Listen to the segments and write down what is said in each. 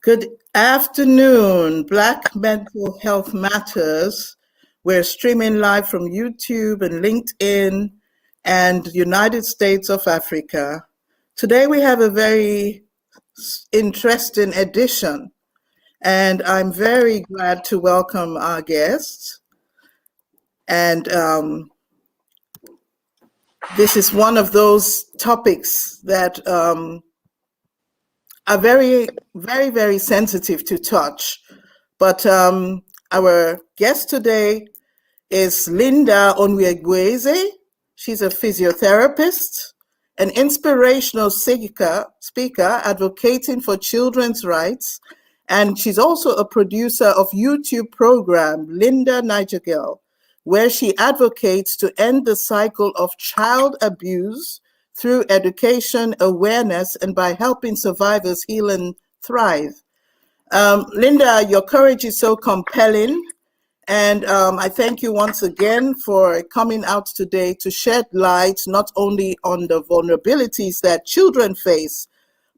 Good afternoon, Black Mental Health Matters. We're streaming live from YouTube and LinkedIn and United States of Africa. Today we have a very interesting edition, and I'm very glad to welcome our guests. And this is one of those topics that are very, very, very sensitive to touch. But our guest today is Linda Onwuegbuzie. She's a physiotherapist, an inspirational speaker advocating for children's rights, and she's also a producer of YouTube program Linda Nightingale, where she advocates to end the cycle of child abuse through education, awareness, and by helping survivors heal and thrive. Linda, your courage is so compelling. And I thank you once again for coming out today to shed light not only on the vulnerabilities that children face,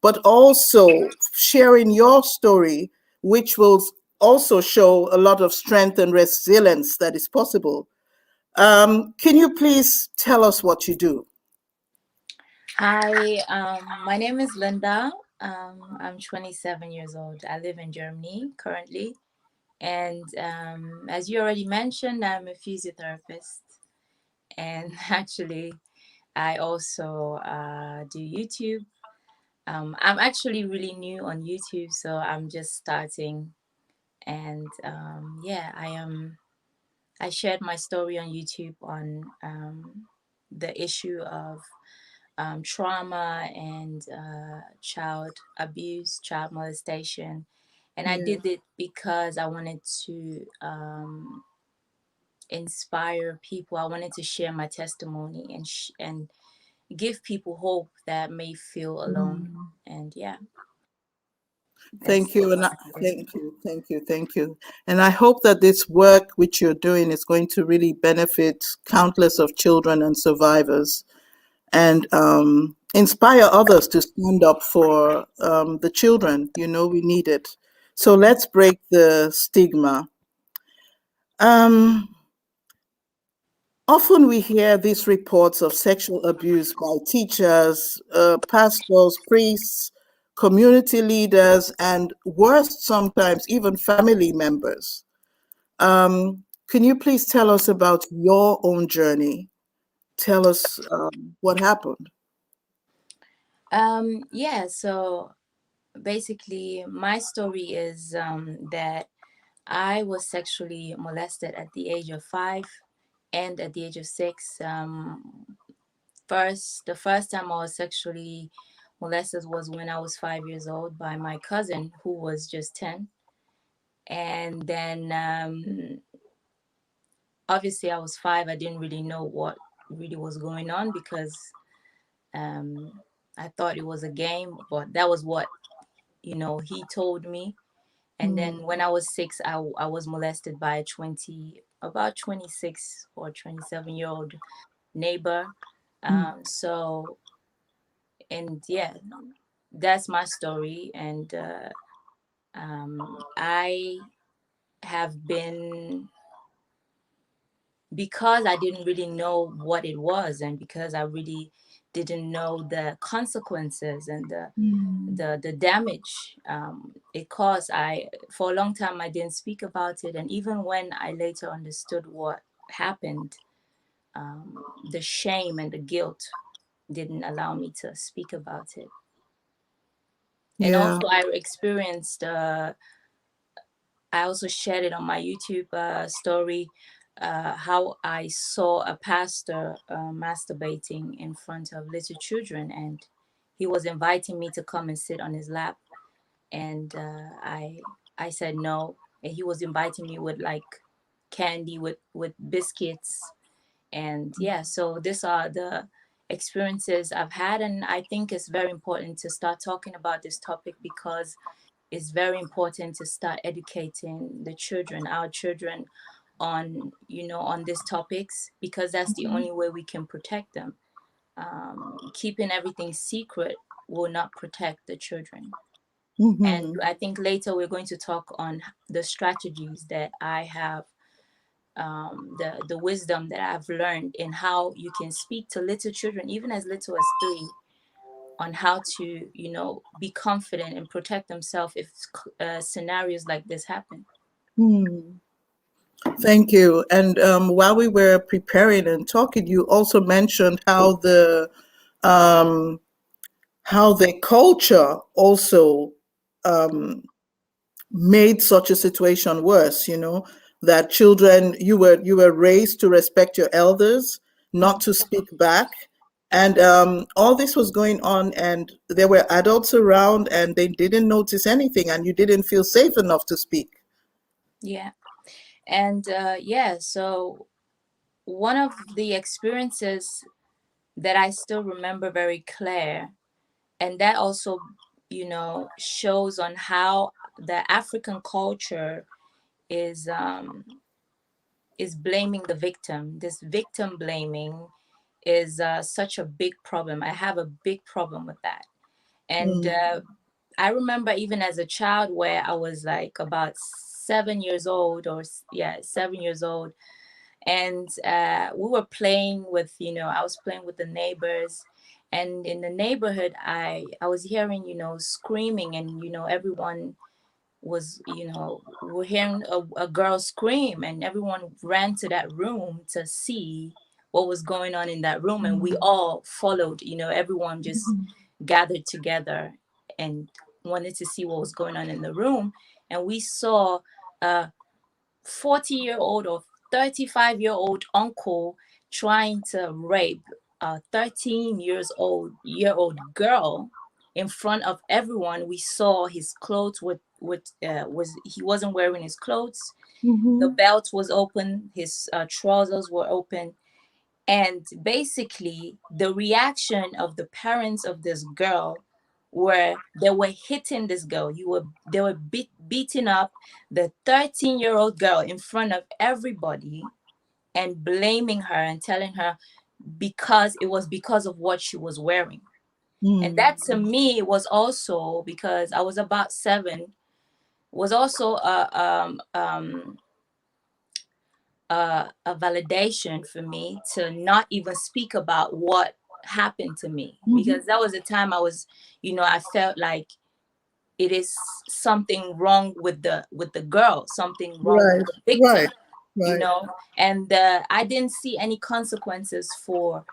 but also sharing your story, which will also show a lot of strength and resilience that is possible. Can you please tell us what you do? Hi, my name is Linda. I'm 27 years old. I live in Germany currently. And as you already mentioned, I'm a physiotherapist. And actually, I also do YouTube. I'm actually really new on YouTube, so I'm just starting. And I shared my story on YouTube on the issue of trauma and child abuse, child molestation. And I did it because I wanted to inspire people. I wanted to share my testimony and give people hope that may feel alone. And yeah. Thank you, thank you. And I hope that this work which you're doing is going to really benefit countless of children and survivors, and inspire others to stand up for the children. You know, we need it. So let's break the stigma. Often we hear these reports of sexual abuse by teachers, pastors, priests, community leaders, and worse, sometimes even family members. Can you please tell us about your own journey? Tell us what happened. So basically, my story is that I was sexually molested at the age of 5 and at the age of 6. The first time I was sexually molested was when I was 5 years old by my cousin, who was just 10. And then obviously I was 5. I didn't really know what really was going on because I thought it was a game, but that was what, he told me. And then when I was 6, I was molested by about 26 or 27-year-old neighbor. That's my story. And I have been, because I didn't really know what it was, and because I really didn't know the consequences and the damage it caused. For a long time I didn't speak about it, and even when I later understood what happened, the shame and the guilt didn't allow me to speak about it. And also I experienced I also shared it on my YouTube story, how I saw a pastor masturbating in front of little children, and he was inviting me to come and sit on his lap. And I said no. And he was inviting me with like candy, with biscuits. And so these are the experiences I've had. And I think it's very important to start talking about this topic, because it's very important to start educating our children on these topics, because that's the only way we can protect them. Keeping everything secret will not protect the children. And Mm-hmm. I think later we're going to talk on the strategies that I have, the wisdom that I've learned in how you can speak to little children, even as little as 3, on how to, be confident and protect themselves if scenarios like this happen. Hmm. Thank you. And while we were preparing and talking, you also mentioned um, how the culture also made such a situation worse. That children, you were raised to respect your elders, not to speak back, and all this was going on, and there were adults around, and they didn't notice anything, and you didn't feel safe enough to speak. Yeah. And yeah, so one of the experiences that I still remember very clear, and that also, shows on how the African culture is blaming the victim. This victim blaming is such a big problem. I have a big problem with that. And Mm. I remember even as a child where I was like about 7 years old, or yeah, 7 years old, and we were playing with, I was playing with the neighbors, and in the neighborhood I was hearing, screaming, and everyone was, we're hearing a girl scream, and everyone ran to that room to see what was going on in that room, and we all followed, everyone just gathered together and wanted to see what was going on in the room. And we saw a 40-year-old or 35-year-old uncle trying to rape a 13-year-old girl in front of everyone. We saw his clothes was he wasn't wearing his clothes. The Mm-hmm. belt was open, his trousers were open, and basically the reaction of the parents of this girl were they were hitting this girl. They were beating up the 13-year-old girl in front of everybody, and blaming her and telling her because it was because of what she was wearing. And Mm. that to me was also, because I was about 7, was also a validation for me to not even speak about what happened to me, Mm-hmm. because that was the time I was, I felt like it is something wrong with the girl, something wrong with Right, the victim, right, right. and I didn't see any consequences for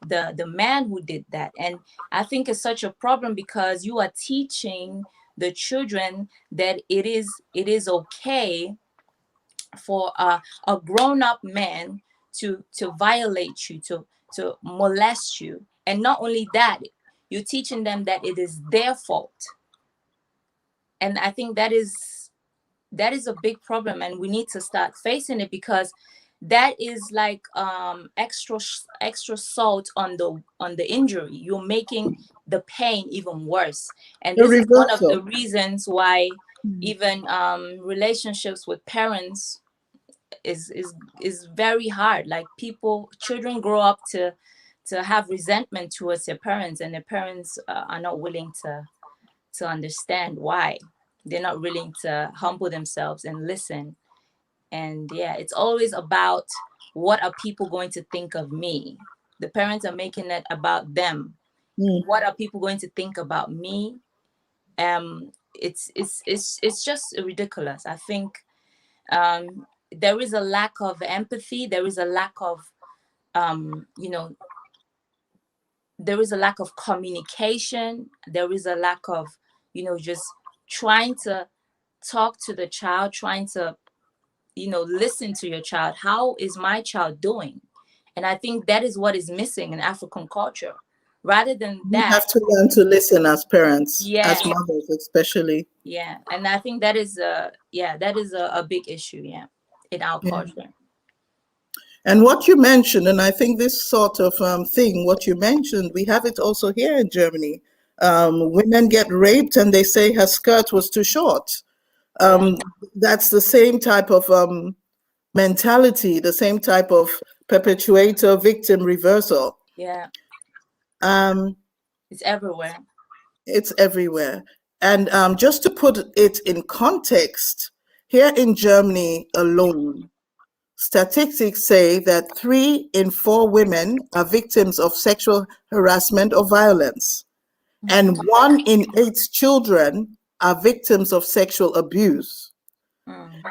the man who did that. And I think it's such a problem, because you are teaching the children that it is okay for a grown-up man to violate you, to molest you. And not only that, you're teaching them that it is their fault. And I think that is a big problem, and we need to start facing it, because that is like extra salt on the injury. You're making the pain even worse. And A this is one of the reversal. reasons why Mm. even relationships with parents is very hard. Like, children grow up to have resentment towards their parents, and their parents are not willing to understand why. They're not willing to humble themselves and listen. And yeah, it's always about, what are people going to think of me? The parents are making it about them. Mm. What are people going to think about me? It's just ridiculous. I think there is a lack of empathy. There is a lack of um, you know, there is a lack of communication. There is a lack of, just trying to talk to the child, trying to, listen to your child. How is my child doing? And I think that is what is missing in African culture. Rather than We that, have to learn to listen as parents, yeah, as mothers especially. yeah. And I think that is a big issue, yeah, in our Yeah. culture. And what you mentioned, and I think this sort of thing, what you mentioned, we have it also here in Germany. Women get raped and they say her skirt was too short. Yeah, Um, that's the same type of mentality, the same type of perpetuator victim reversal. yeah. Um, It's everywhere. it's everywhere. And just to put it in context, here in Germany alone, statistics say that 3 in 4 women are victims of sexual harassment or violence, and 1 in 8 children are victims of sexual abuse.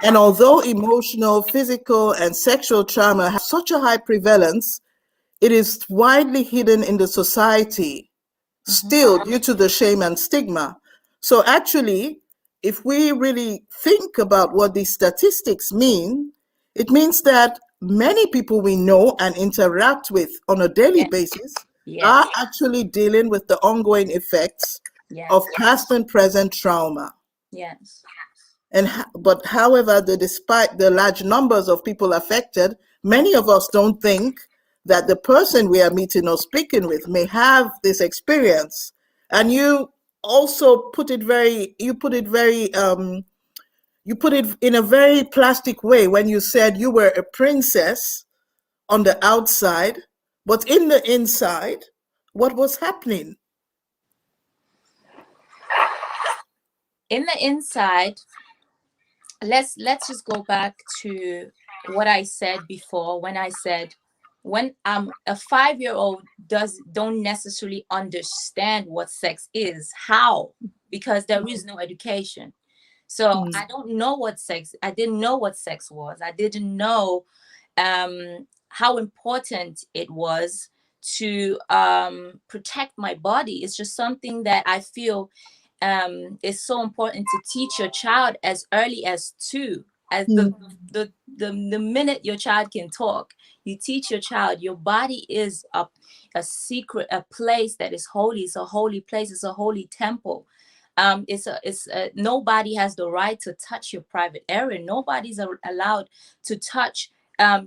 And although emotional, physical, and sexual trauma have such a high prevalence, it is widely hidden in the society still due to the shame and stigma. So actually, if we really think about what these statistics mean, it means that many people we know and interact with on a daily Yes. basis Yes. are actually dealing with the ongoing effects Yes. of past and present trauma. Yes. But however, despite the large numbers of people affected, many of us don't think that the person we are meeting or speaking with may have this experience. And you also put it very, you put it in a very plastic way when you said you were a princess on the outside, but in the inside, what was happening? In the inside, let's just go back to what I said before, when I said, when a 5-year-old don't necessarily understand what sex is. How? Because there is no education. So I don't know what sex, I didn't know what sex was. I didn't know how important it was to protect my body. It's just something that I feel is so important to teach your child as early as 2, as the minute your child can talk. You teach your child your body is a secret, a place that is holy. It's a holy place. It's a holy temple. Nobody has the right to touch your private area. Nobody's allowed to touch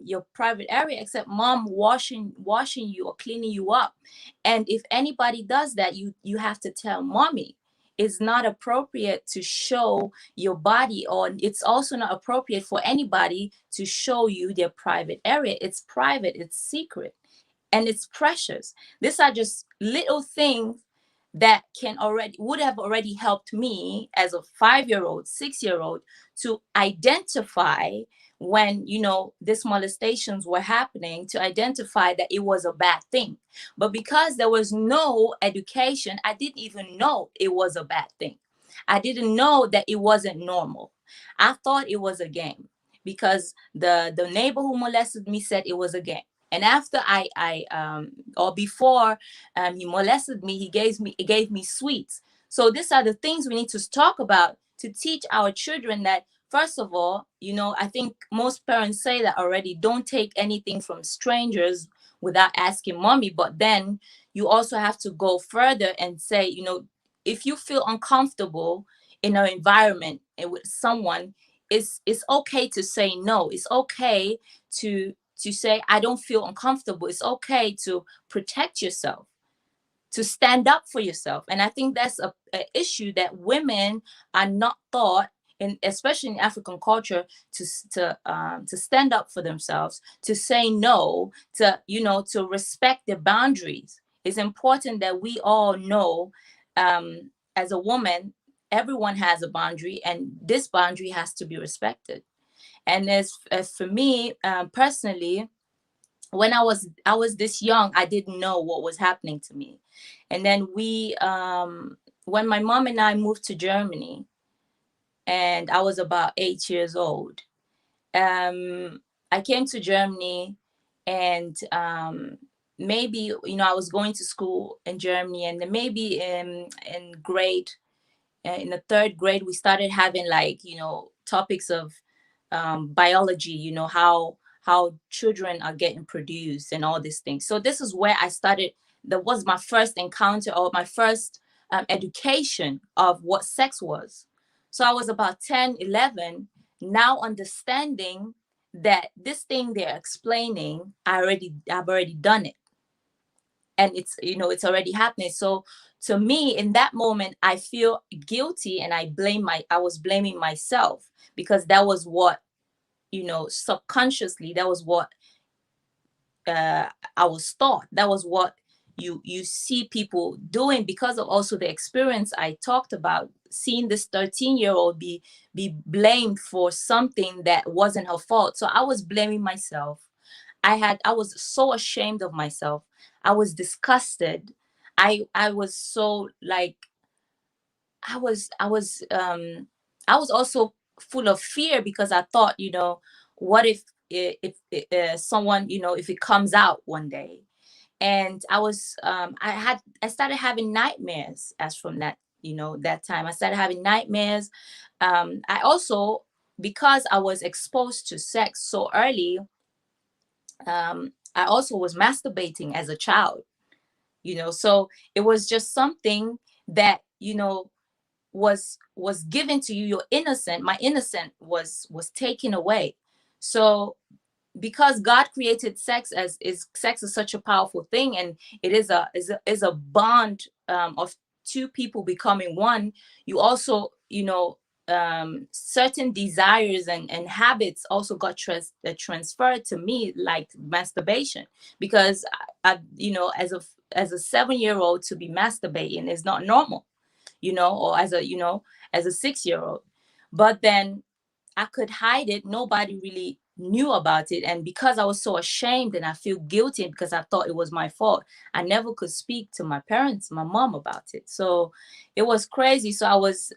your private area except mom washing you or cleaning you up. And if anybody does that, you have to tell mommy. It's not appropriate to show your body, or it's also not appropriate for anybody to show you their private area. It's private, it's secret, and it's precious. These are just little things that would have already helped me as a 5-year-old, 6-year-old to identify when these molestations were happening, to identify that it was a bad thing. But because there was no education, I didn't even know it was a bad thing. I didn't know that it wasn't normal. I thought it was a game because the neighbor who molested me said it was a game. And after or before he molested me, he gave me sweets. So these are the things we need to talk about to teach our children that, first of all, I think most parents say that already, don't take anything from strangers without asking mommy. But then you also have to go further and say, if you feel uncomfortable in an environment and with someone, it's okay to say no. It's okay to say, I don't feel uncomfortable. It's okay to protect yourself, to stand up for yourself. And I think that's a issue that women are not taught, and especially in African culture, to stand up for themselves, to say no, to respect their boundaries. It's important that we all know, as a woman, everyone has a boundary, and this boundary has to be respected. And as for me, personally, when I was this young, I didn't know what was happening to me. And then when my mom and I moved to Germany, and I was about 8 years old, I came to Germany, and maybe I was going to school in Germany, and then maybe in the 3rd grade, we started having topics of biology, how children are getting produced and all these things. So this is where I started. That was my first encounter, or my first education of what sex was. So I was about 10, 11, now understanding that this thing they're explaining, I've already done it. And it's already happening. So to me, in that moment, I feel guilty, and I was blaming myself, because that was what, subconsciously, that was what I was taught. That was what you see people doing, because of also the experience I talked about, seeing this 13-year-old be blamed for something that wasn't her fault. So I was blaming myself. I was so ashamed of myself. I was disgusted. I was so like, I was also full of fear, because I thought, what if someone, if it comes out one day. And I started having nightmares as from that, that time. I started having nightmares. I also, because I was exposed to sex so early, I also was masturbating as a child, so it was just something that, was given to you. Your innocent My innocent was taken away. So because God created sex, as is sex is such a powerful thing, and it is a bond, of two people becoming one. You also, certain desires and habits also got transferred to me, like masturbation, because as a 7-year-old, to be masturbating is not normal, or as a 6-year-old. But then I could hide it. Nobody really knew about it. And because I was so ashamed and I feel guilty because I thought it was my fault, I never could speak to my parents, my mom, about it. So it was crazy. So I was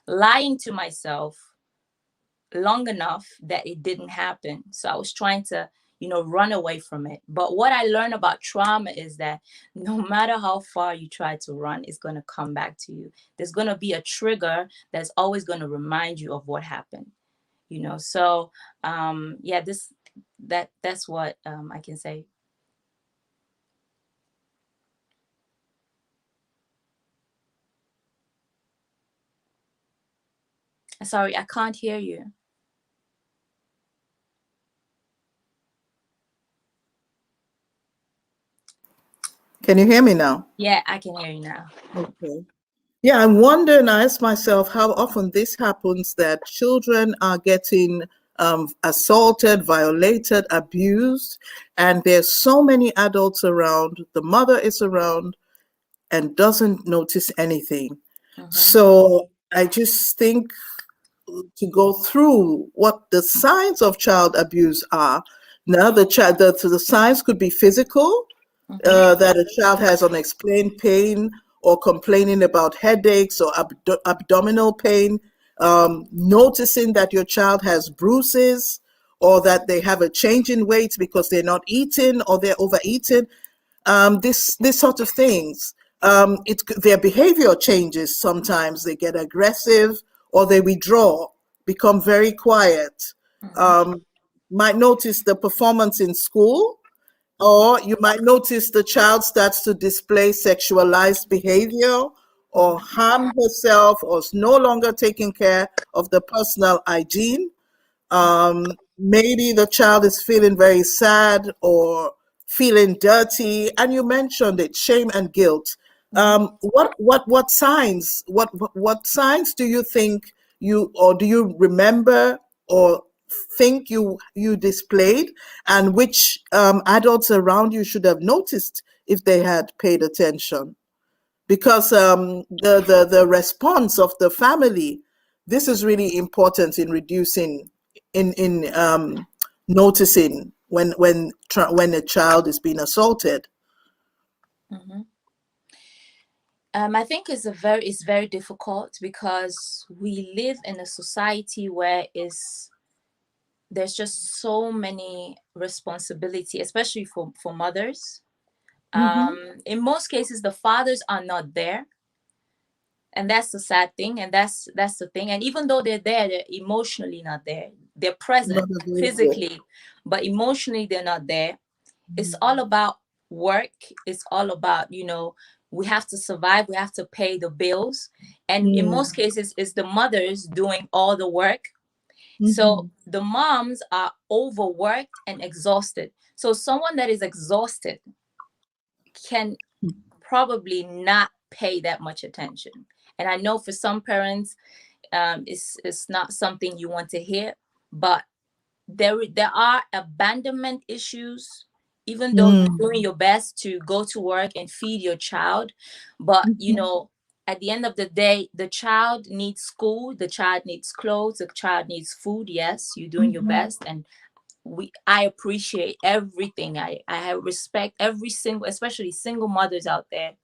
lying to myself long enough that it didn't happen. So I was trying to, run away from it. But what I learned about trauma is that no matter how far you try to run, it's going to come back to you. There's going to be a trigger that's always going to remind you of what happened. So yeah, that's what I can say. Sorry, I can't hear you. Can you hear me now? Yeah, I can hear you now. Okay. Yeah, I wonder and I ask myself how often this happens, that children are getting assaulted, violated, abused, and there's so many adults around. The mother is around and doesn't notice anything. Mm-hmm. So I just think to go through what the signs of child abuse are. Now, the signs could be physical, Mm-hmm. that a child has unexplained pain or complaining about headaches or abdominal pain, noticing that your child has bruises or that they have a change in weight because they're not eating or they're overeating, this sort of things. Their behavior changes. Sometimes they get aggressive or they withdraw, become very quiet. Mm-hmm. Um, might notice the performance in school, or you might notice the child starts to display sexualized behavior or Mm-hmm. harm herself or is no longer taking care of the personal hygiene. Maybe the child is feeling very sad or feeling dirty, and you mentioned it, shame and guilt. Mm-hmm. What signs? What signs do you think or do you remember or think you displayed, and which adults around you should have noticed if they had paid attention? Because the response of the family, this is really important in reducing, in noticing when a child is being assaulted. Mm-hmm. I think it's very difficult, because we live in a society where there's just so many responsibility, especially for mothers. Mm-hmm. In most cases, the fathers are not there, and that's the sad thing, and that's the thing. And even though they're there, they're emotionally not there. They're present Not available. physically, but emotionally they're not there. It's all about work. It's all about, we have to survive, we have to pay the bills, and in Mm. most cases it's the mothers doing all the work. So Mm-hmm. the moms are overworked and exhausted. So someone that is exhausted can probably not pay that much attention. And I know for some parents, it's not something you want to hear, but there are abandonment issues. Even though you're Mm. doing your best to go to work and feed your child, but Mm-hmm. at the end of the day, the child needs school, the child needs clothes, the child needs food. Yes, you're doing your best, and I appreciate everything. I have respect every single, especially single mothers out there.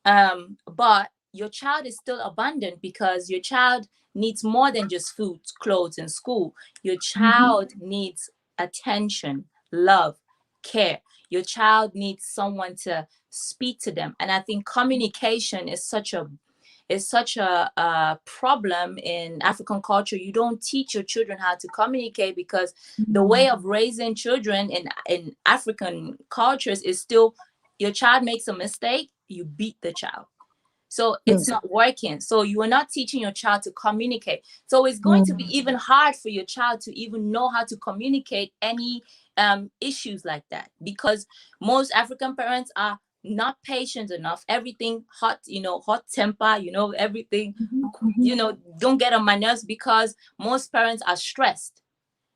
But your child is still abundant, because your child needs more than just food, clothes, and school. Your child needs attention, love, care. Your child needs someone to speak to them. And I think communication is such a problem in African culture. You don't teach your children how to communicate, because the way of raising children in African cultures is still, your child makes a mistake, you beat the child. So it's not working. So you are not teaching your child to communicate. So it's going to be even hard for your child to even know how to communicate any issues like that, because most African parents are not patient enough. Everything hot, hot temper, everything, don't get on my nerves, because most parents are stressed.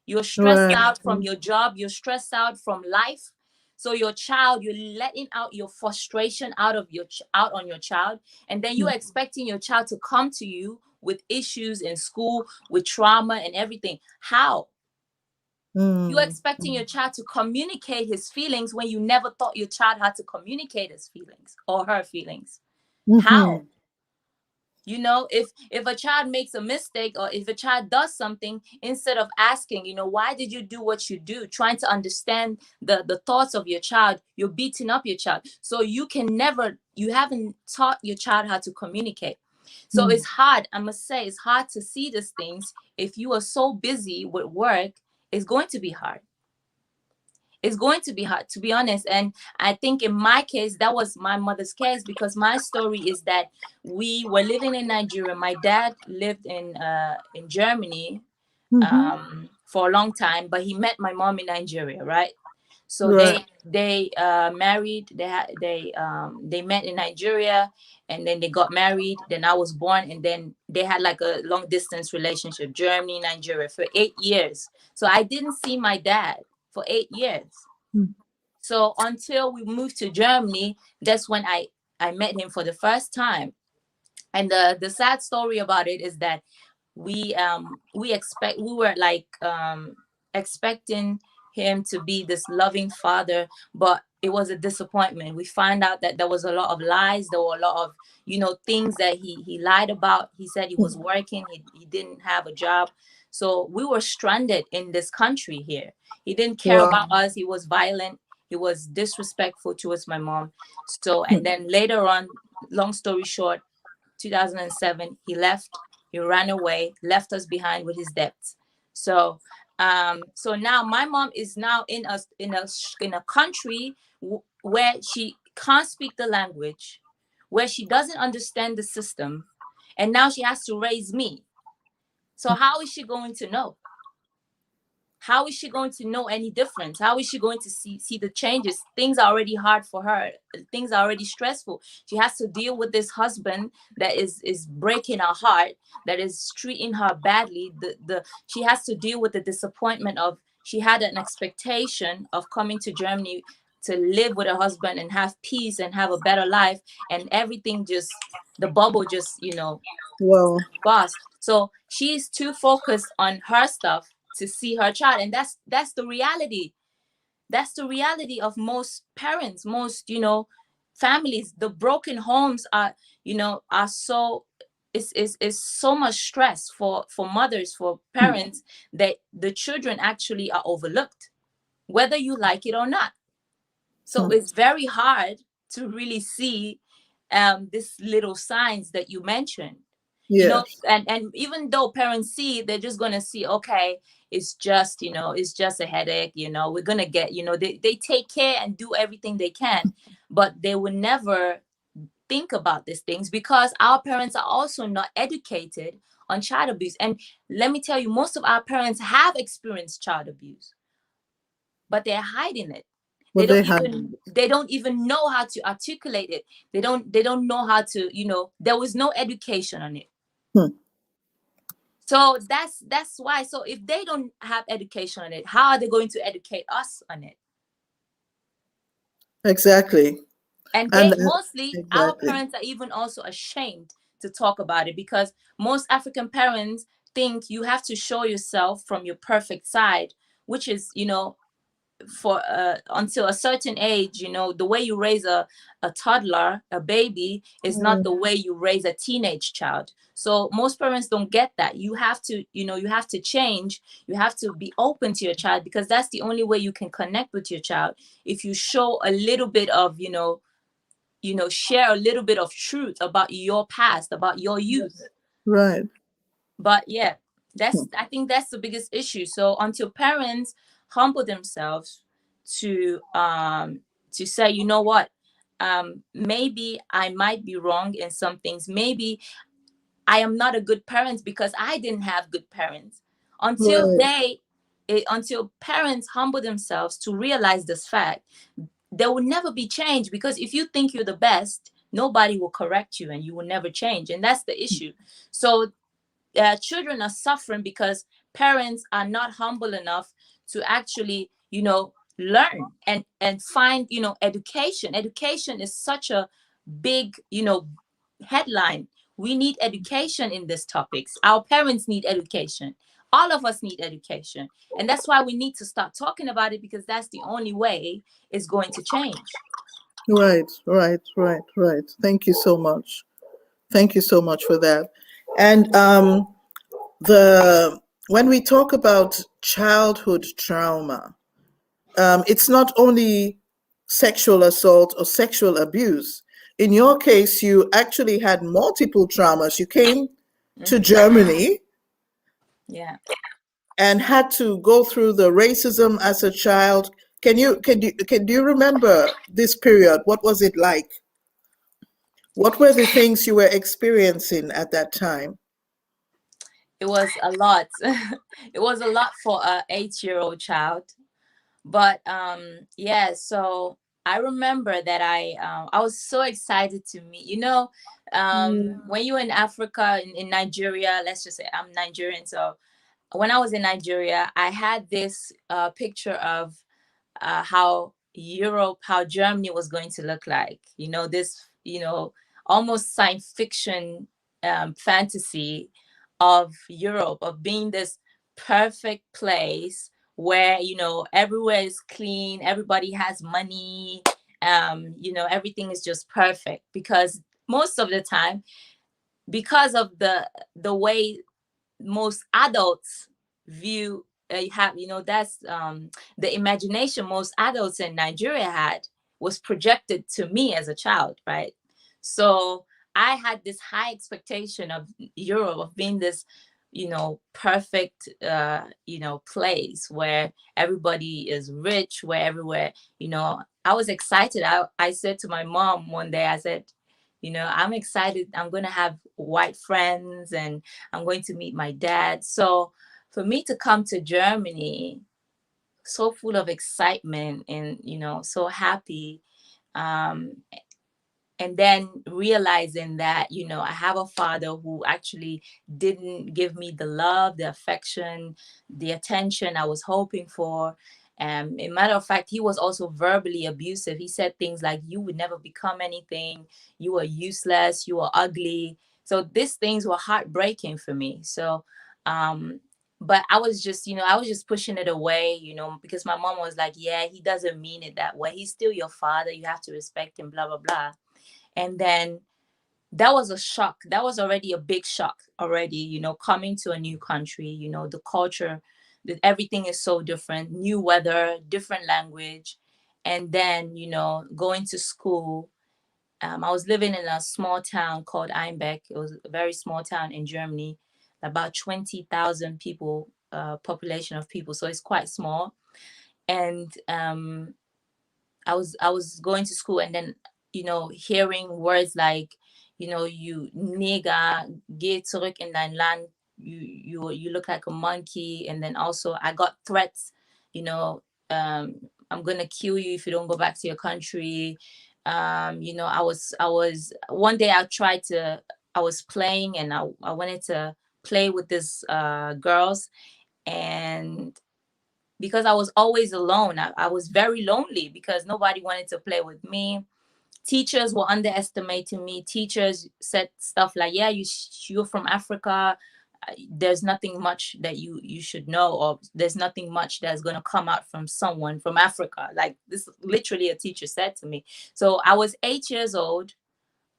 You're stressed Right. out from your job. You're stressed out from life. So your child, you're letting out your frustration out on your child, and then you're expecting your child to come to you with issues in school, with trauma and everything. How? You're expecting your child to communicate his feelings when you never thought your child had to communicate his feelings or her feelings. How? If a child makes a mistake, or if a child does something, instead of asking, why did you do what you do, trying to understand the thoughts of your child, you're beating up your child. So you haven't taught your child how to communicate. So it's hard. I must say, it's hard to see these things. If you are so busy with work, it's going to be hard. It's going to be hard, to be honest. And I think in my case, that was my mother's case, because my story is that we were living in Nigeria. My dad lived in Germany for a long time, but he met my mom in Nigeria, right? So Right. they married. They met in Nigeria, and then they got married. Then I was born, and then they had like a long distance relationship, Germany, Nigeria, for 8 years. So I didn't see my dad for 8 years. So until we moved to Germany, that's when I met him for the first time. And the sad story about it is that we were like expecting him to be this loving father, but it was a disappointment. We found out that there was a lot of lies. There were a lot of things that he lied about. He said he was working. He didn't have a job. So we were stranded in this country here. He didn't care Wow. about us. He was violent. He was disrespectful towards my mom. So, and then later on, long story short, 2007, he left. He ran away, left us behind with his debts. So so now my mom is now in a country where she can't speak the language, where she doesn't understand the system, and now she has to raise me. So how is she going to know? How is she going to know any difference? How is she going to see the changes? Things are already hard for her. Things are already stressful. She has to deal with this husband that is breaking her heart, that is treating her badly. She has to deal with the disappointment of, she had an expectation of coming to Germany to live with her husband and have peace and have a better life, and everything just, the bubble just Wow. burst. So she's too focused on her stuff to see her child, and that's the reality. That's the reality of most parents, most families. The broken homes are so, is so much stress for mothers, for parents, that the children actually are overlooked, whether you like it or not. So it's very hard to really see this little signs that you mentioned. Yes. And even though parents see, they're just gonna see, okay, it's just it's just a headache, we're gonna get, they take care and do everything they can, but they will never think about these things, because our parents are also not educated on child abuse. And let me tell you, most of our parents have experienced child abuse, but they're hiding it. They But they don't have. even they don't even know how to articulate it. They don't know how to, there was no education on it. Hmm. So that's why. So if they don't have education on it, how are they going to educate us on it? Exactly. And And they mostly, our exactly. parents are even also ashamed to talk about it, because most African parents think you have to show yourself from your perfect side, which is, for until a certain age, the way you raise a toddler, a baby, is not the Mm, way you raise a teenage child. So most parents don't get that. You have to, you have to change. You have to be open to your child, because that's the only way you can connect with your child. If you show a little bit of, share a little bit of truth about your past, about your youth. right. But yeah, I think that's the biggest issue. So until parents humble themselves to say, you know what, maybe I might be wrong in some things. Maybe I am not a good parent because I didn't have good parents. Until Right. until parents humble themselves to realize this fact, there will never be change, because if you think you're the best, nobody will correct you and you will never change. And that's the issue. So children are suffering because parents are not humble enough to actually, learn and find, education. Education is such a big, headline. We need education in these topics. Our parents need education. All of us need education. And that's why we need to start talking about it, because that's the only way it's going to change. Right. Right. Right. Right. Thank you so much. Thank you so much for that. And the when we talk about childhood trauma, it's not only sexual assault or sexual abuse. In your case, you actually had multiple traumas. You came to Hmm. Germany Yeah. and had to go through the racism as a child. Can do you remember this period? What was it like? What were the things you were experiencing at that time? It was a lot. It was a lot for a 8-year-old child. But yeah, so I remember that I was so excited to meet, Mm, when you're in Africa, in Nigeria. Let's just say I'm Nigerian. So when I was in Nigeria, I had this picture of how Europe, how Germany was going to look like. This, almost science fiction fantasy of Europe, of being this perfect place where, everywhere is clean, everybody has money, everything is just perfect. Because most of the time, because of the way most adults view have, that's the imagination most adults in Nigeria had, was projected to me as a child, right? So I had this high expectation of Europe, of being this, perfect, place where everybody is rich, where everywhere, I was excited. I said to my mom one day, I said, I'm excited. I'm going to have white friends, and I'm going to meet my dad. So for me to come to Germany so full of excitement and, so happy, um, and then realizing that, I have a father who actually didn't give me the love, the affection, the attention I was hoping for. A matter of fact, he was also verbally abusive. He said things like, you would never become anything, you are useless, you are ugly. So these things were heartbreaking for me. So but I was just, I was just pushing it away, because my mom was like, yeah, he doesn't mean it that way, he's still your father, you have to respect him, blah blah blah. And then that was a shock. That was already a big shock already, coming to a new country, the culture, that everything is so different, new weather, different language. And then, going to school. I was living in a small town called Einbeck. It was a very small town in Germany, about 20,000 people, population of people. So it's quite small. And I was going to school, and then, hearing words like, you nigger, geh zurück in dein Land, you look like a monkey. And then also I got threats, you know, I'm gonna kill you if you don't go back to your country. I was one day I was playing, and I wanted to play with this girls. And because I was always alone, I was very lonely because nobody wanted to play with me. teachers were underestimating me. Teachers said stuff like, yeah, you're from Africa, there's nothing much that you should know, or there's nothing much that's going to come out from someone from Africa. Like, this literally a teacher said to me. So I was 8 years old,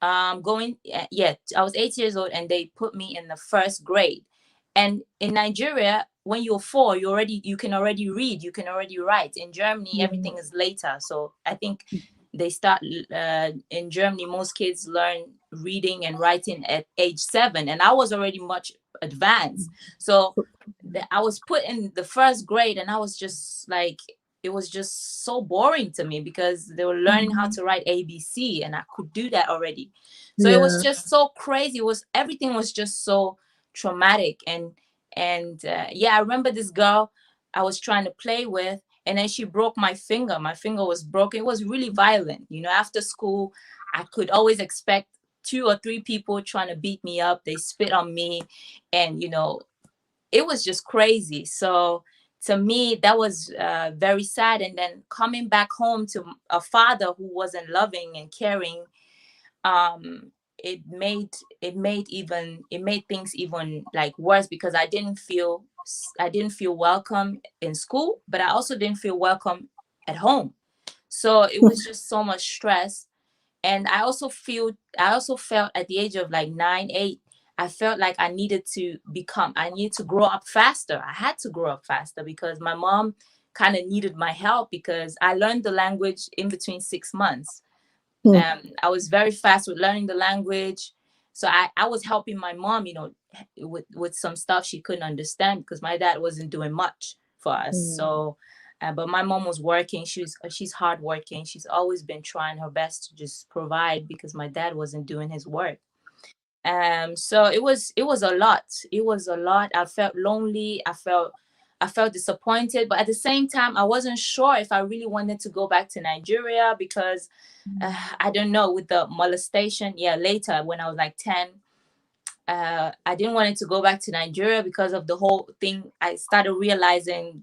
I was 8 years old, and they put me in the first grade. And in Nigeria, when you're 4, you can already read, you can already write. In Germany, everything is later. So I think they start in Germany, most kids learn reading and writing at age 7, and I was already much advanced. So I was put in the first grade, and I was just like, it was just so boring to me, because they were learning how to write ABC, and I could do that already. So it was just so crazy. Everything was just so traumatic. Yeah, I remember this girl I was trying to play with, and then she broke my finger. My finger was broken. It was really violent. After school, I could always expect 2 or 3 people trying to beat me up. They spit on me, and it was just crazy. So to me, that was very sad. And then coming back home to a father who wasn't loving and caring, um, it made things even like worse, because I didn't feel welcome in school, but I also didn't feel welcome at home. So it was just so much stress. And I also felt at the age of like 9, 8, I felt like I needed to grow up faster. I had to grow up faster, because my mom kind of needed my help, because I learned the language in between 6 months. I was very fast with learning the language. So I was helping my mom, with some stuff she couldn't understand, because my dad wasn't doing much for us. So, but my mom was working. She's hardworking. She's always been trying her best to just provide, because my dad wasn't doing his work. So it was a lot. It was a lot. I felt lonely. I felt disappointed, but at the same time, I wasn't sure if I really wanted to go back to Nigeria, because I don't know, with the molestation. Yeah, later when I was like 10, I didn't want it to go back to Nigeria because of the whole thing. I started realizing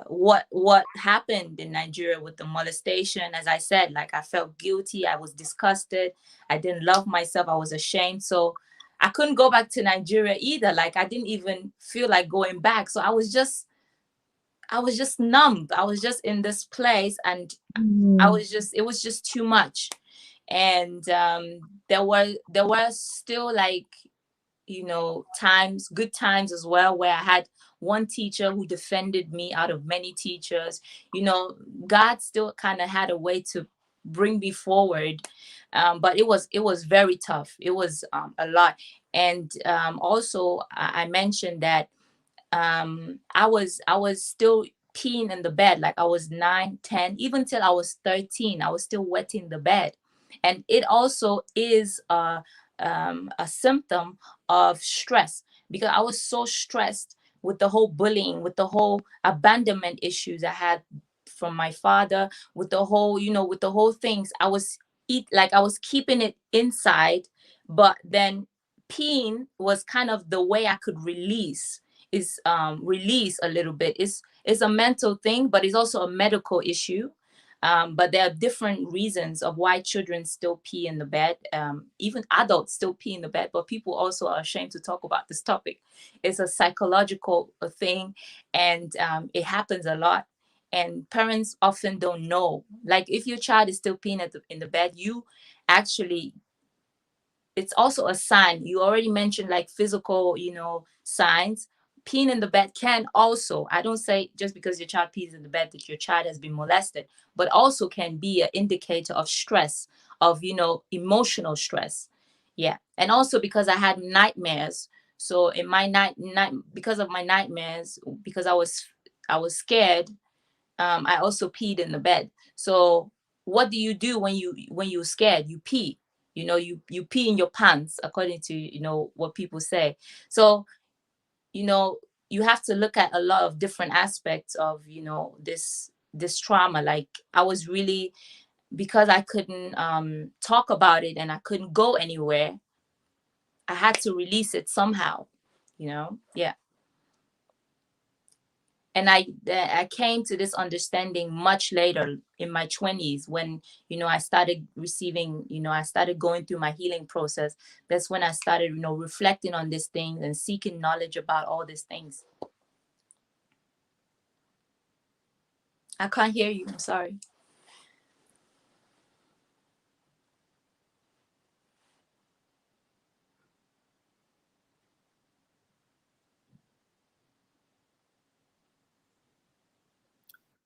what happened in Nigeria with the molestation. As I said, like, I felt guilty. I was disgusted. I didn't love myself. I was ashamed. So I couldn't go back to Nigeria either. Like, I didn't even feel like going back. So I was just numb. I was just in this place, and it was just too much. And there were still, like, good times as well, where I had one teacher who defended me out of many teachers. God still kind of had a way to bring me forward. But it was very tough. It was a lot. And also, I mentioned that I was still peeing in the bed. Like, I was 9, 10, even till I was 13. I was still wetting the bed. And it also is a symptom of stress, because I was so stressed with the whole bullying, with the whole abandonment issues I had from my father, with the whole things. I was keeping it inside, but then peeing was kind of the way I could release a little bit. It's a mental thing, but it's also a medical issue. But there are different reasons of why children still pee in the bed. Even adults still pee in the bed, but people also are ashamed to talk about this topic. It's a psychological thing, and it happens a lot. And parents often don't know. Like, if your child is still peeing in the bed, actually it's also a sign. You already mentioned, like, physical, signs. Peeing in the bed can also, I don't say just because your child pees in the bed that your child has been molested, but also can be an indicator of stress, of, emotional stress. Yeah. And also, because I had nightmares. So in my because of my nightmares, because I was scared, I also peed in the bed. So what do you do when you're scared? You pee. You pee in your pants, according to what people say. So you know you have to look at a lot of different aspects of this trauma. Like, I was really, because I couldn't talk about it and I couldn't go anywhere, I had to release it somehow. Yeah. And I came to this understanding much later in my 20s, when, I started receiving, I started going through my healing process. That's when I started, reflecting on these things and seeking knowledge about all these things. I can't hear you. I'm sorry.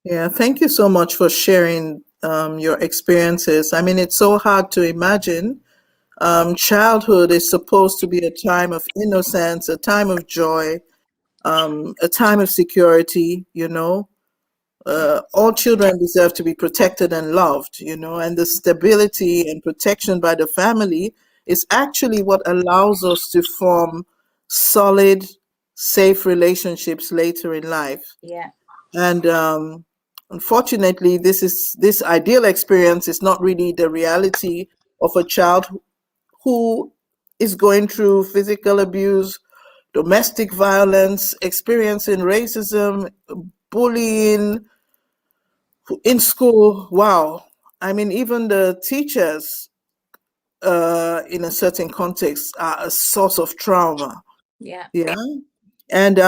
Yeah, thank you so much for sharing your experiences. I mean, it's so hard to imagine. Childhood is supposed to be a time of innocence, a time of joy, a time of security, you know. All children deserve to be protected and loved, you know, and the stability and protection by the family is actually what allows us to form solid, safe relationships later in life. Yeah. And unfortunately, this ideal experience is not really the reality of a child who is going through physical abuse, domestic violence, experiencing racism, bullying in school. Wow. I mean, even the teachers, in a certain context, are a source of trauma. Yeah. Yeah. And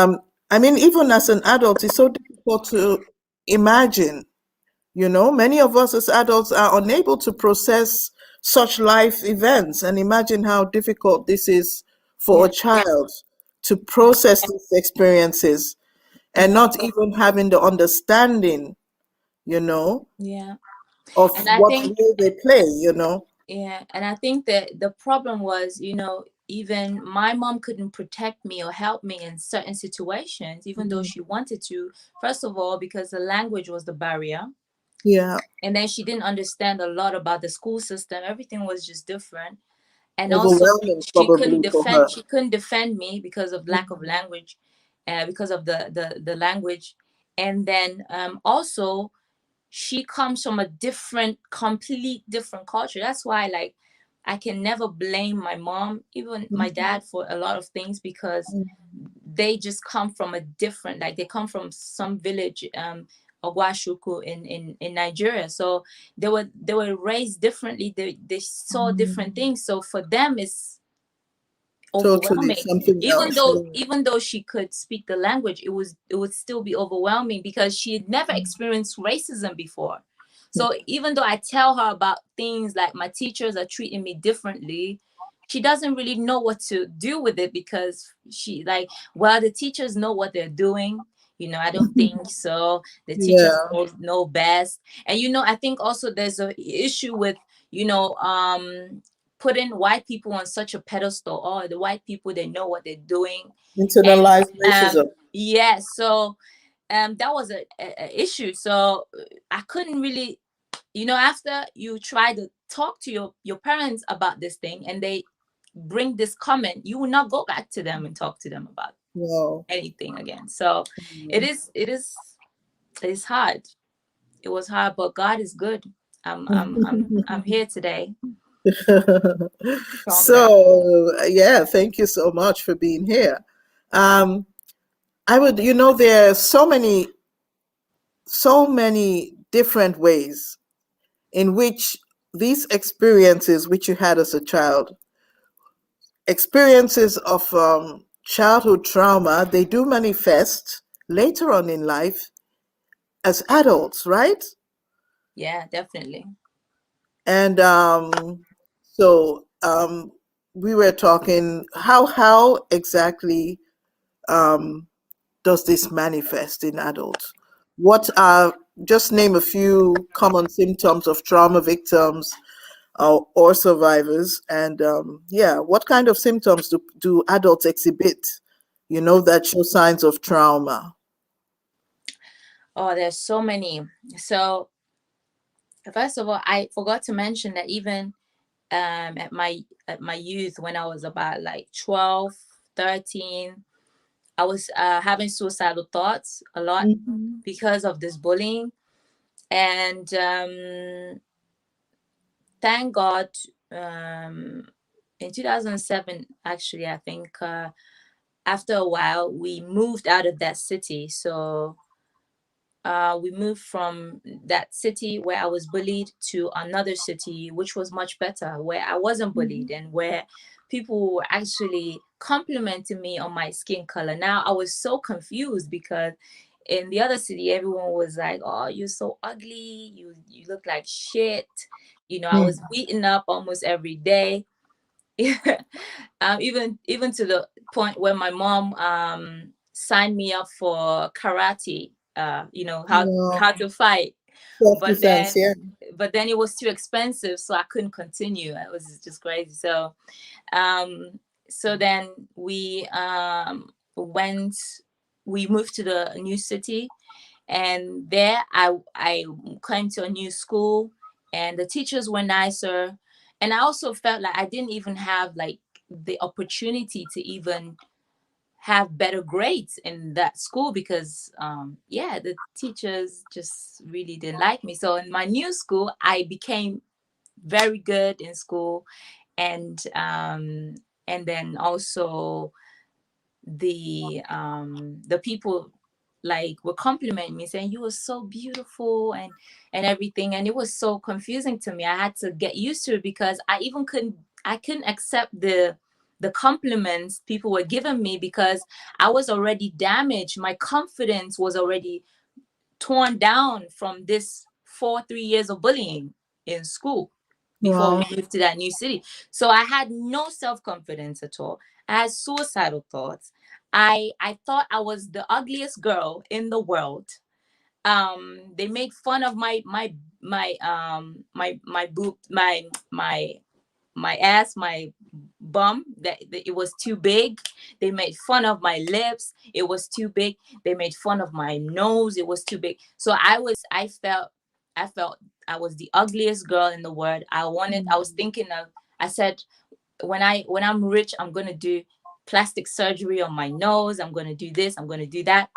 I mean, even as an adult, it's so difficult to imagine. You know, many of us as adults are unable to process such life events, and imagine how difficult this is for a Yeah. child to process these experiences and not even having the understanding, you know, Yeah. of And I what think, role they play, you know. yeah, and I think that the problem was, even my mom couldn't protect me or help me in certain situations, even though Mm. she wanted to. First of all, because the language was the barrier. Yeah, And then she didn't understand a lot about the school system. Everything was just different. And also, overwhelming she couldn't probably for defend her. she couldn't defend me because of lack of language, because of the language. And then also, she comes from a complete different culture. That's why, like, I can never blame my mom, even my dad, for a lot of things, because they just come from a different, like, they come from some village, Ogwashuku, in Nigeria. So they were raised differently. They saw different things. So for them, it's Totally overwhelming. something even else. though Yeah. even though she could speak the language, it would still be overwhelming, because she had never experienced racism before. So even though I tell her about things like my teachers are treating me differently, she doesn't really know what to do with it, because she, like, well, the teachers know what they're doing. I don't think so. The teachers Yeah. know best. And I think also there's a issue with, you know um putting white people on such a pedestal. Oh, the white people, they know what they're doing. And Internalized racism. yeah, so that was a issue. So I couldn't really, after you try to talk to your parents about this thing, and they bring this comment, you will not go back to them and talk to them about Wow. anything again. So it's hard. It was hard, but God is good. I'm here today, stronger. So, yeah, thank you so much for being here. Um, I would, you know, there are so many different ways in which these experiences which you had as a child, experiences of childhood trauma, they do manifest later on in life as adults, right? Yeah, definitely. And so we were talking how exactly um, does this manifest in adults? What are just name a few common symptoms of trauma victims or survivors, and yeah, what kind of symptoms do adults exhibit? You know, that show signs of trauma. Oh, there's so many. So first of all, I forgot to mention that even at my youth, when I was about like 12, 13, I was having suicidal thoughts a lot Mhm. because of this bullying. And thank God, in 2007, actually, I think, after a while, we moved out of that city. So we moved from that city where I was bullied to another city, which was much better, where I wasn't bullied and where people were actually complimenting me on my skin color. Now I was so confused because in the other city, everyone was like, "Oh, you're so ugly. You look like shit." You know, I was beaten up almost every day. Even to the point where my mom signed me up for karate. You know how to fight, but Self-defense, then yeah. it was too expensive, so I couldn't continue. It was just crazy. Um, so then went. We moved to the new city, and there I came to a new school, and the teachers were nicer, and I also felt like I didn't even have like the opportunity to even have better grades in that school because yeah, the teachers just really didn't like me. So in my new school I became very good in school, and then also the people like were complimenting me, saying you were so beautiful and everything, and it was so confusing to me. I had to get used to it because I couldn't accept the compliments people were giving me because I was already damaged. My confidence was already torn down from this 3 years of bullying in school before we Wow. moved to that new city. So I had no self-confidence at all. I had suicidal thoughts. I thought I was the ugliest girl in the world. They made fun of my boob, my ass, my bum, that it was too big. They made fun of my lips, it was too big. They made fun of my nose, it was too big. So I felt I was the ugliest girl in the world. I was thinking of, I said, when I'm rich, I'm going to do plastic surgery on my nose, I'm going to do this, I'm going to do that.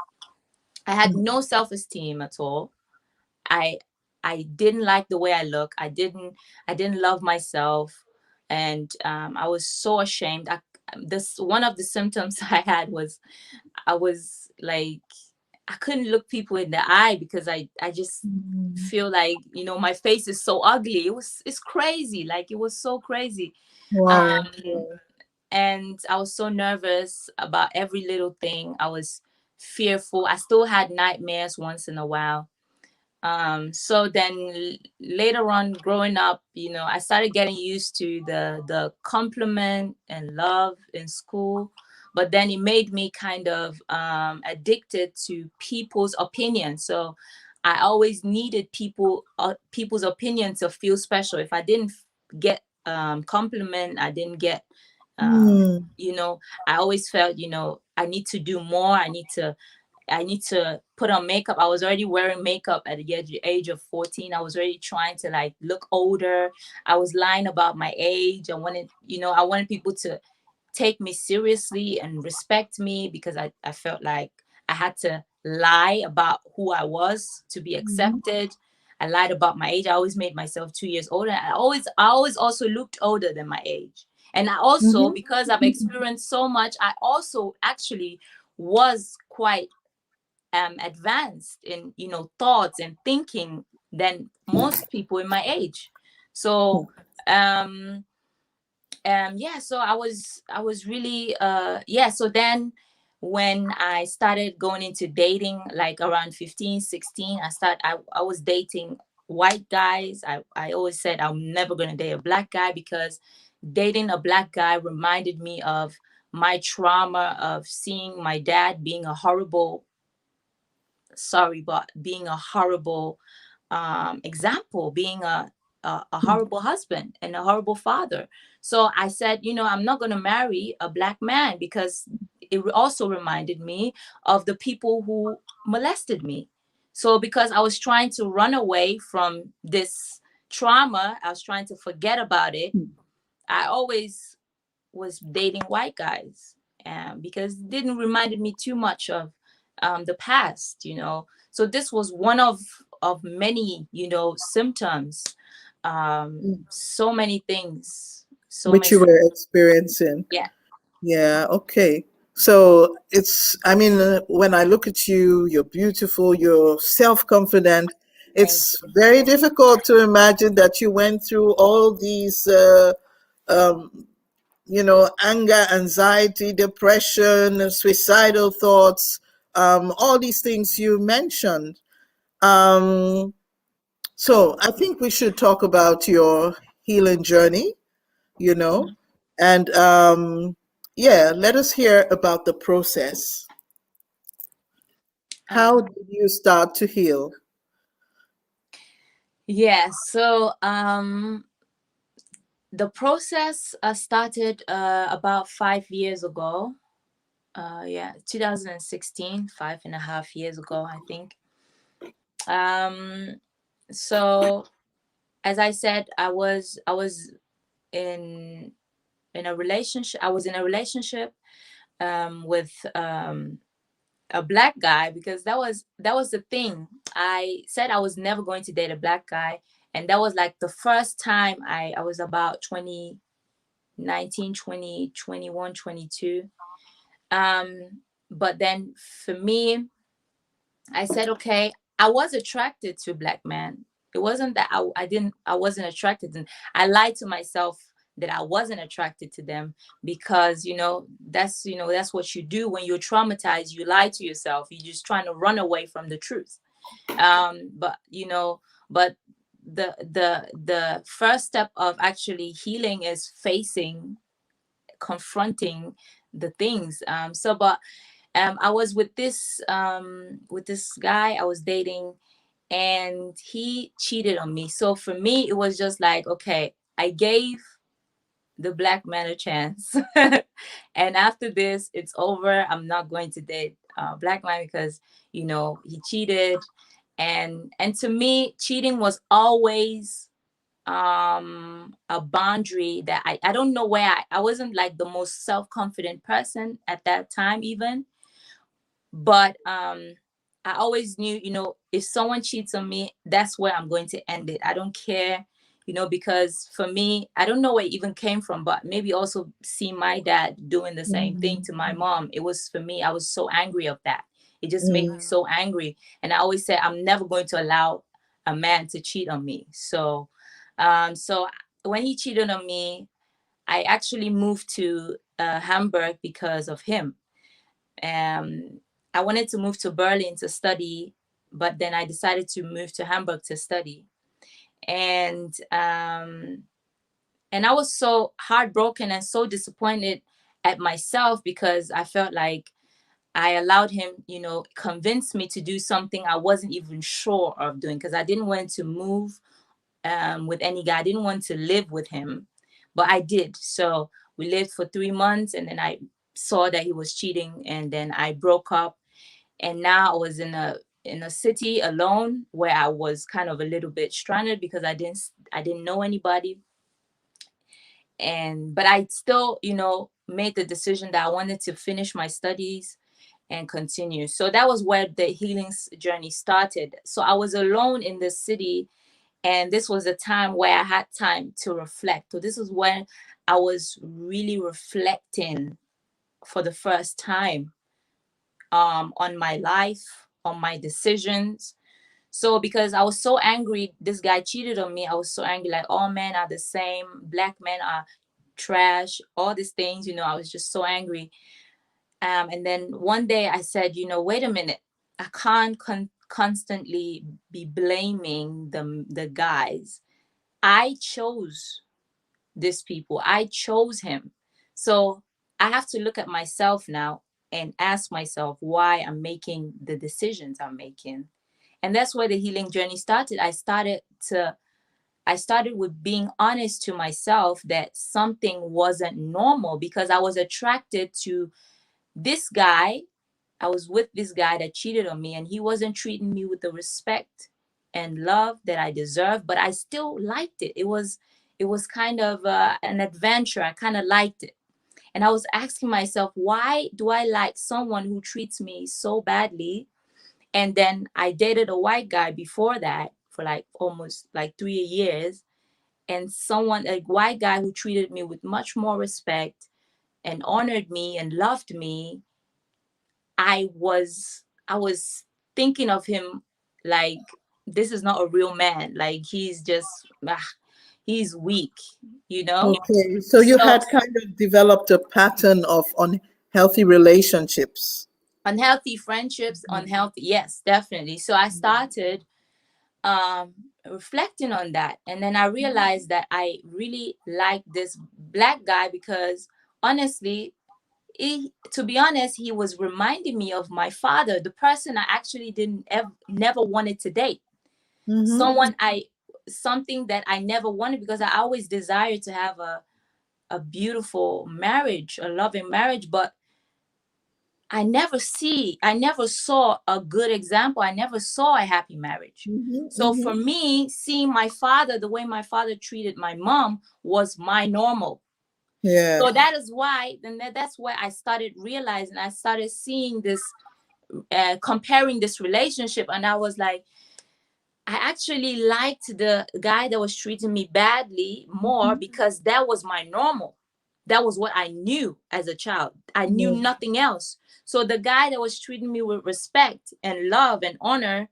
I had no self-esteem at all. I I didn't like the way I look. I didn't love myself, and I was so ashamed. This one of the symptoms I had was I was like I couldn't look people in the eye because I just feel like, my face is so ugly. It's crazy. Like, it was so crazy. Wow. Um, and I was so nervous about every little thing. I was fearful. I still had nightmares once in a while. So then later on growing up, I started getting used to the compliment and love in school, but then it made me kind of addicted to people's opinion. So I always needed people's opinion to feel special. If I didn't get compliment, I didn't get um, Mm. I always felt, I need to do more. I need to put on makeup. I was already wearing makeup at the age of 14. I was already trying to like look older. I was lying about my age. I wanted people to take me seriously and respect me because I felt like I had to lie about who I was to be accepted. I lied about my age. I always made myself 2 years older. I always also looked older than my age. And I also, Mm-hmm. because I've experienced so much, I also actually was quite advanced in thoughts and thinking than most people in my age. So yeah, so I was really yeah. So then when I started going into dating, like around 15, 16, I was dating white guys. I always said I'm never going to date a black guy because dating a black guy reminded me of my trauma of seeing my dad being a horrible, sorry, but being a horrible example, being a horrible husband and a horrible father. So I said, I'm not going to marry a black man because it also reminded me of the people who molested me. So because I was trying to run away from this trauma, I was trying to forget about it. I always was dating white guys, because it didn't reminded me too much of the past. So this was one of many symptoms, so many things, so Which many. you were experiencing. Yeah. Yeah, okay. So I mean, when I look at you, you're beautiful, you're self-confident. Thank It's you. very difficult to imagine that you went through all these, um, anger, anxiety, depression, suicidal thoughts, all these things you mentioned. Um, so I think we should talk about your healing journey, you know, and yeah, let us hear about the process. How Um, did you start to heal? yeah, so the process started about 5 years ago. Yeah, 2016, 5.5 years ago, I think. Um, so as I said, I was in in a relationship. I was in a relationship with a black guy, because that was the thing. I said I was never going to date a black guy, and that was like the first time. I was about 2019, 20, 21, 22. But then for me, I said, okay, I was attracted to black men. It wasn't that I wasn't attracted, and I lied to myself that I wasn't attracted to them, because that's what you do when you're traumatized. You lie to yourself. You're just trying to run away from the truth. But the first step of actually healing is facing, confronting the things. But I was with this guy I was dating, and he cheated on me. So for me, it was just like, okay, I gave the black man a chance, and after this, it's over. I'm not going to date black man because he cheated, and to me, cheating was always a boundary that I don't know where I wasn't like the most self-confident person at that time even. But I always knew, if someone cheats on me, that's where I'm going to end it. I don't care, because for me, I don't know where it even came from, but maybe also see my dad doing the same thing to my mom. It was, for me, I was so angry of that. It just made me so angry. And I always said, I'm never going to allow a man to cheat on me. So when he cheated on me, I actually moved to Hamburg because of him. um, I wanted to move to Berlin to study, but then I decided to move to Hamburg to study. And I was so heartbroken and so disappointed at myself, because I felt like I allowed him, convince me to do something I wasn't even sure of doing, because I didn't want to move with any guy. I didn't want to live with him, but I did. So we lived for 3 months, and then I saw that he was cheating, and then I broke up. And now I was in a city alone, where I was kind of a little bit stranded, because I didn't know anybody. And but I still, made the decision that I wanted to finish my studies and continue. So that was where the healing journey started. So I was alone in the city, and this was a time where I had time to reflect. So this is when I was really reflecting for the first time, on my life, on my decisions. So because I was so angry, this guy cheated on me. I was so angry, like all men are the same, black men are trash, all these things. I was just so angry. And then one day I said, wait a minute, I can't constantly be blaming the guys. I chose these people. I chose him. So I have to look at myself now and ask myself why I'm making the decisions I'm making. And that's where the healing journey started. I started with being honest to myself that something wasn't normal, because I was attracted to this guy. I was with this guy that cheated on me, and he wasn't treating me with the respect and love that I deserved, but I still liked it. It was kind of an adventure. I kind of liked it. And I was asking myself, why do I like someone who treats me so badly? And then I dated a white guy before that for like almost like 3 years, and someone, a white guy who treated me with much more respect, and honored me and loved me, I was thinking of him like, this is not a real man. Like, he's just he's weak, you know? Okay, so you So had kind of developed a pattern of unhealthy relationships. unhealthy friendships, unhealthy, yes, definitely. So I started um reflecting on that, and then I realized that I really like this black guy because honestly, to be honest, he was reminding me of my father, the person I actually didn't never wanted to date. Mm-hmm. Someone I Something that I never wanted, because I always desired to have a beautiful marriage, a loving marriage, but I never saw a good example. I never saw a happy marriage. Mm-hmm. So Mm-hmm. for me, seeing my father, the way my father treated my mom was my normal. Yeah. So that is why, then that's where I started realizing, I started seeing this, comparing this relationship. And I was like, I actually liked the guy that was treating me badly more because that was my normal. That was what I knew as a child. I knew Yeah. nothing else. So the guy that was treating me with respect and love and honor,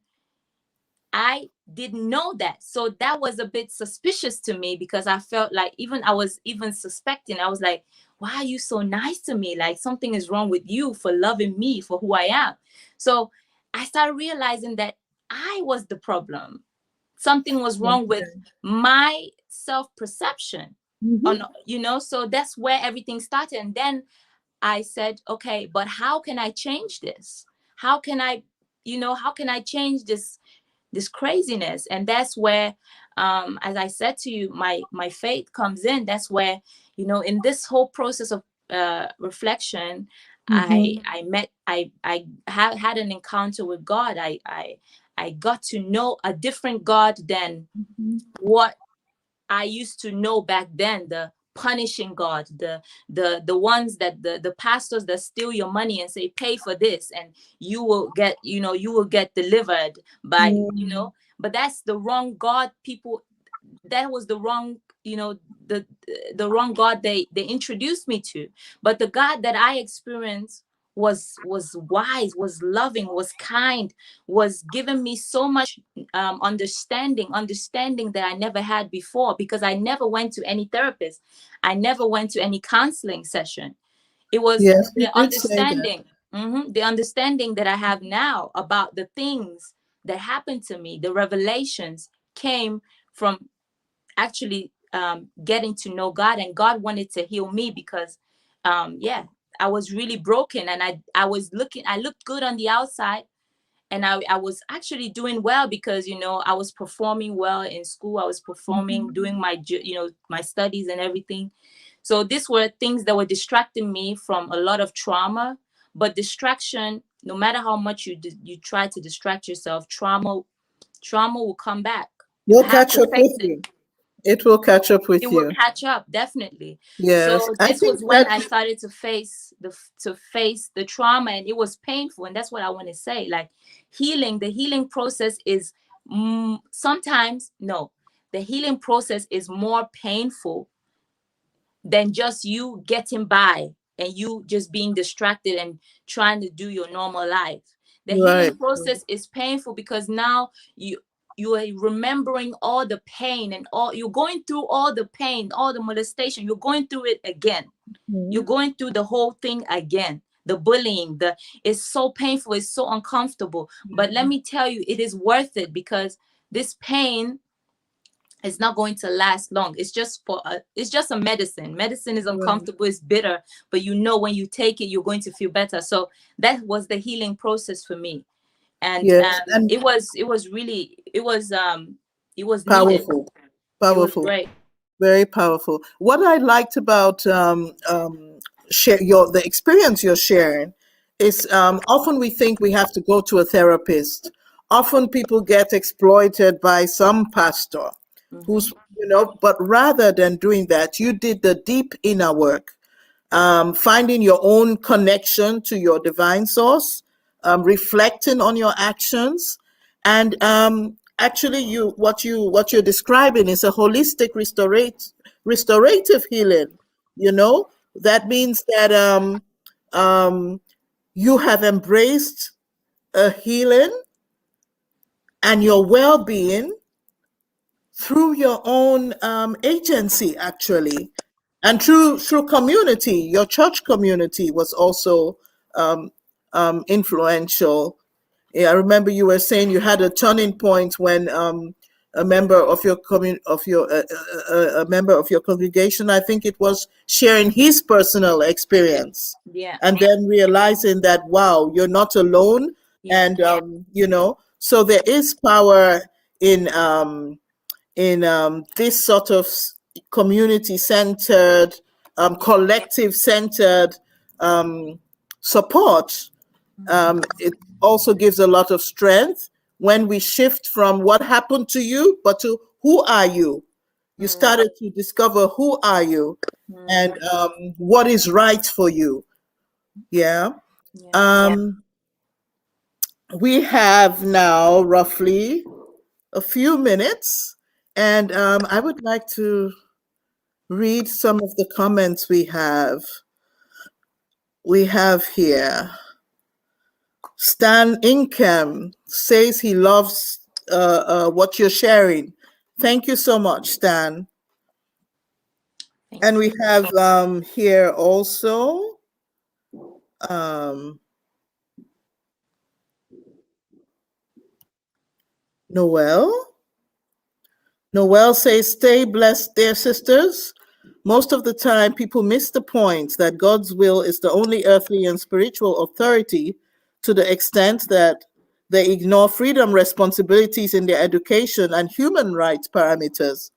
I didn't know that. So that was a bit suspicious to me, because I felt like, even I was even suspecting. I was like, why are you so nice to me? Like, something is wrong with you for loving me for who I am. So I started realizing that I was the problem. Something was wrong with my self-perception. Mm-hmm. So that's where everything started. And then I said, okay, but how can I change this? How can I, how can I change this craziness? And that's where, as I said to you, my faith comes in. That's where, in this whole process of reflection, Mm-hmm. I had an encounter with God. I got to know a different God than what I used to know back then, the punishing God, the ones that the pastors that steal your money and say, pay for this and you will get delivered by, but that's the wrong God. People, that was the wrong, the the wrong God they introduced me to. But the God that I experienced was wise, was loving, was kind, was giving me so much understanding that I never had before, because I never went to any therapist. I never went to any counseling session. It was Yes, you the did say that. understanding, the understanding that I have now about the things that happened to me. The revelations came from actually getting to know God, and God wanted to heal me because, yeah, I was really broken, and I looked good on the outside, and I was actually doing well because, I was performing well in school. I was performing, doing my studies and everything. So these were things that were distracting me from a lot of trauma. But distraction, no matter how much you try to distract yourself, trauma will come back. You We'll have catch to up with face it. you. It will catch up It with will you. catch up, definitely. Yes, So I this think was when that. I started to face the trauma, and it was painful. And that's what I want to say. Like, the healing process is, sometimes, no, the healing process is more painful than just you getting by and you just being distracted and trying to do your normal life. The Right. healing process is painful because now you are remembering all the pain, and all you're going through, all the pain, all the molestation, you're going through it again. You're going through the whole thing again. The bullying, it's so painful, it's so uncomfortable. But let me tell you, it is worth it, because this pain is not going to last long. It's just a medicine. Medicine is Right. uncomfortable, it's bitter, but when you take it, you're going to feel better. So that was the healing process for me. And Yes, and it was needed. powerful, It was powerful, great. very powerful. What I liked about the experience you're sharing is often we think we have to go to a therapist. Often people get exploited by some pastor Hmm. who's, but rather than doing that, you did the deep inner work, finding your own connection to your divine source, reflecting on your actions, and actually, what you're describing is a holistic restorative healing. You know, That means that you have embraced a healing and your well-being through your own agency, actually, and through community. Your church community was also um, influential. Yeah, I remember you were saying you had a turning point when a member of your a member of your congregation, I think it was, sharing his personal experience, Yeah. and then realizing that, wow, you're not alone, Yeah. and so there is power in this sort of community centered, collective centered um, support. It also gives a lot of strength when we shift from what happened to you, but to who are you? You Mm, started to discover who are you mm, and what is right for you. Yeah. yeah. Um, we have now roughly a few minutes, and I would like to read some of the comments we have. We have here. Stan Inkem says he loves what you're sharing. Thank you so much, Stan. Thank And you. we have here also um, Noel. Noel says, stay blessed, dear sisters. Most of the time, people miss the point that God's will is the only earthly and spiritual authority, to the extent that they ignore freedom responsibilities in their education and human rights parameters.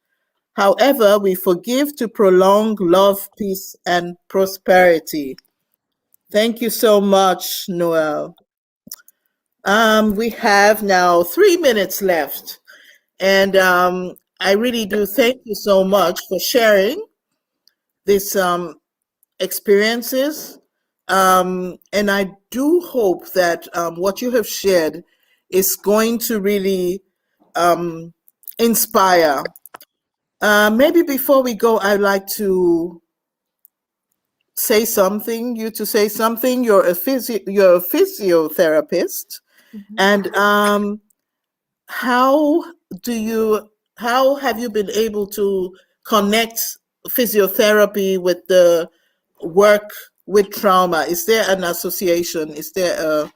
However, we forgive to prolong love, peace, and prosperity. Thank you so much, Noel. We have now 3 minutes left. And I really do thank you so much for sharing these experiences. And I do hope that what you have shared is going to really inspire. Maybe before we go, I'd like to say something, you to say something. You're a physiotherapist. Mhm. And how do you how have you been able to connect physiotherapy with the work with trauma? Is there an association? Is there a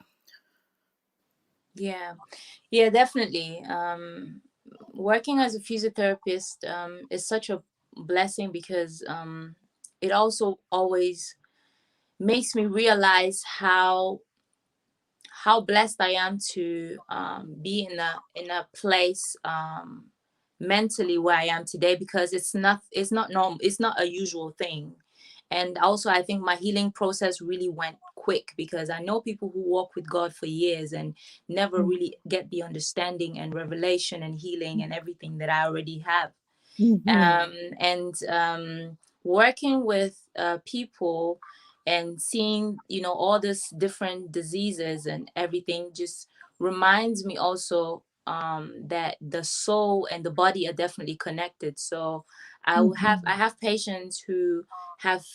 Yeah. Yeah, definitely. Working as a physiotherapist is such a blessing because it also always makes me realize how blessed I am to be in a place mentally where I am today, because it's not normal, it's not a usual thing. And also I think my healing process really went quick, because I know people who walk with God for years and never really get the understanding and revelation and healing and everything that I already have. Mhm. And working with people and seeing, you know, all these different diseases and everything just reminds me also that the soul and the body are definitely connected. So I Mhm. have patients who have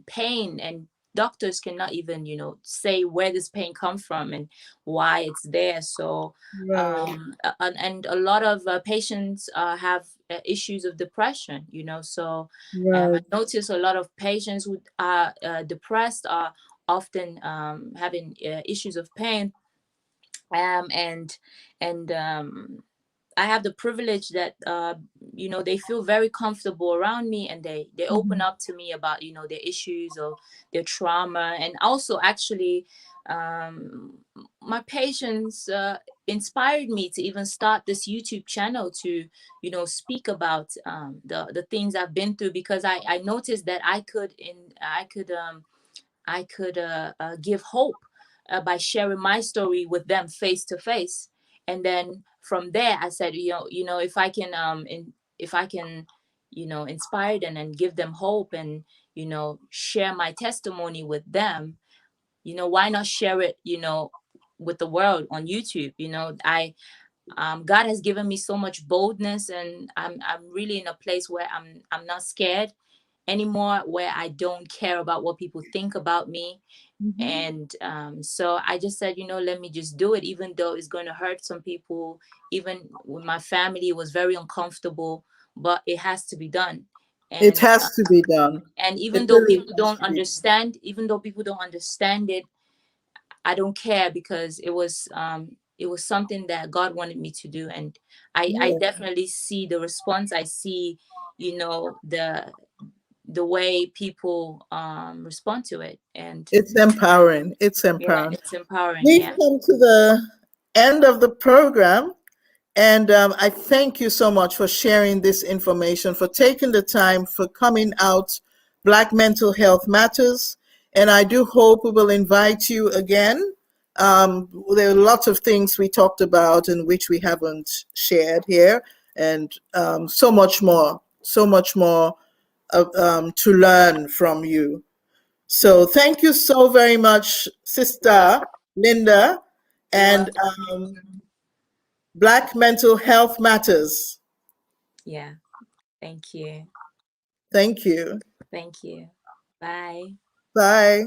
pain, and doctors cannot even, you know, say where this pain comes from and why it's there. So Right. and a lot of patients have issues of depression, you know. So I Right. notice a lot of patients who are depressed are often having issues of pain, and I have the privilege that you know, they feel very comfortable around me, and they open Mhm. up to me about, you know, their issues or their trauma. And also actually um, my patients inspired me to even start this YouTube channel to, you know, speak about the things I've been through, because I noticed that I could give hope by sharing my story with them face to face. And then from there, I said, you know, if I can, if I can, you know, inspire them and give them hope, and, you know, share my testimony with them, you know, why not share it, you know, with the world on YouTube? You know, God has given me so much boldness, and I'm really in a place where I'm not scared, anymore where I don't care about what people think about me. And so I just said, let me just do it, even though it's going to hurt some people. Even with my family, it was very uncomfortable, but it has to be done. It And has to be done. and It even though really people has don't to be. understand, it, I don't care, because it was something that God wanted me to do. And I Yeah. definitely see the response. I see, the way people respond to it. And It's empowering. It's yeah, empowering. it's empowering. We've Yeah. come to the end of the program. And I thank you so much for sharing this information, for taking the time, for coming out. Black Mental Health Matters. And I do hope we will invite you again. There are lots of things we talked about and which we haven't shared here, and so much more to learn from you. So thank you so very much, Sister Linda, You're and welcome. Black Mental Health Matters. Yeah. Thank you. Thank you. Thank you. Bye. Bye.